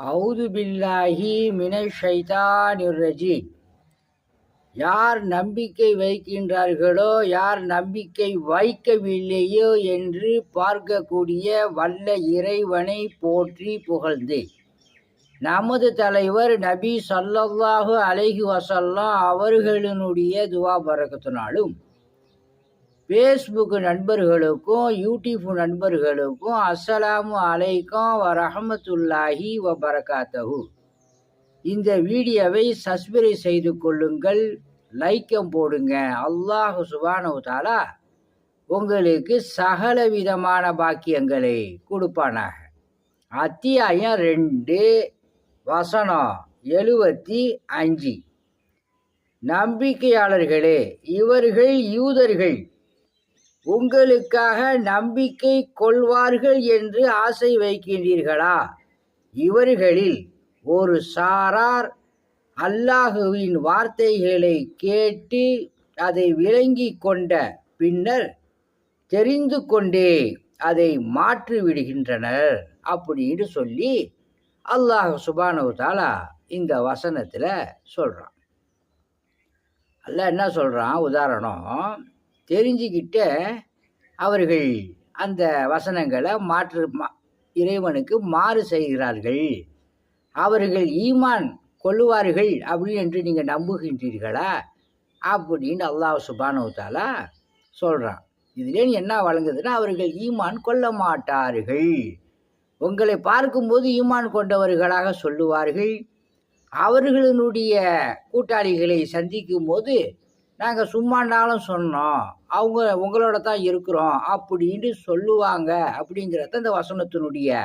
அவுது பில்லாஹி மினஷ் ஷைத்தானிர் ரஜீம். யார் நம்பிக்கை வைக்கின்றார்களோ, யார் நம்பிக்கை வைக்கவில்லையோ என்று பார்க்கக்கூடிய வல்ல இறைவனை போற்றி புகழ்ந்து, நமது தலைவர் நபி ஸல்லல்லாஹு அலைஹி வஸல்லம் அவர்களினுடைய துவா பரக்கத்தினாலும், ஃபேஸ்புக் நண்பர்களுக்கும் யூடியூப் நண்பர்களுக்கும் அஸ்ஸலாமு அலைக்கும் வரஹமத்துல்லாஹி வபரகாத்தஹு. இந்த வீடியோவை சப்ஸ்கிரைப் செய்து கொள்ளுங்கள், லைக்கம் போடுங்க. அல்லாஹ் சுப்ஹானஹு வ தஆலா உங்களுக்கு சகல விதமான பாக்கியங்களை கொடுப்பானாக. அத்தியாயம் 2 வசனம் 75. நம்பிக்கையாளர்களே, இவர்கள் யூதர்கள் உங்களுக்காக நம்பிக்கை கொள்வார்கள் என்று ஆசை வைக்கின்றீர்களா? இவர்களில் ஒரு சாரார் அல்லாஹுவின் வார்த்தைகளை கேட்டு அதை விளங்கி கொண்ட பின்னர் தெரிந்து கொண்டே அதை மாற்றி விடுகின்றனர் அப்படின்னு சொல்லி அல்லாஹ் சுப்ஹானஹு வ தஆலா இந்த வசனத்தில் சொல்கிறான். அல்லாஹ் என்ன சொல்கிறான்? உதாரணம் தெரிஞ்சுக்கிட்ட அவர்கள் அந்த வசனங்களை இறைவனுக்கு மாறு செய்கிறார்கள். அவர்கள் ஈமான் கொள்ளுவார்கள் அப்படின்னு என்று நீங்கள் நம்புகின்றீர்களா அப்படின்னு அல்லாஹ் சுப்ஹானஹு வ தஆலா சொல்கிறான். இதிலே என்ன வழங்குதுன்னா, அவர்கள் ஈமான் கொள்ள மாட்டார்கள். உங்களை பார்க்கும்போது ஈமான் கொண்டவர்களாக சொல்லுவார்கள். அவர்களினுடைய கூட்டாளிகளை சந்திக்கும் போது நாங்கள் சும்மாண்டாலும் சொன்னோம், அவங்க உங்களோட தான் இருக்கிறோம் அப்படின்னு சொல்லுவாங்க. அப்படிங்கிறத இந்த வசனத்தினுடைய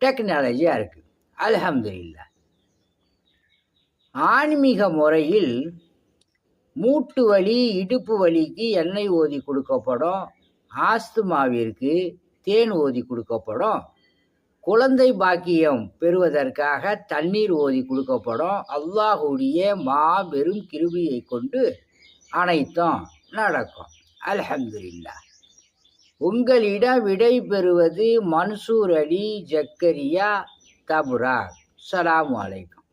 டெக்னாலஜியாக இருக்குது. அல்ஹம்துலில்லாஹ். ஆன்மீக முறையில் மூட்டு வலி, இடுப்பு வலிக்கு எண்ணெய் ஓதி கொடுக்கப்படும். ஆஸ்துமாவிற்கு தேன் ஓதி கொடுக்கப்படும். குழந்தை பாக்கியம் பெறுவதற்காக தண்ணீர் ஓதி கொடுக்கப்படும். அல்லாஹுடைய மாபெரும் கிருபையை கொண்டு அனைத்தும் நடக்கும். அல்ஹம்துலில்லாஹ். உங்களிடம் விடை பெறுவது மன்சூர் அலி ஜக்கரியா தபுராக். ஸலாமு அலைக்கும்.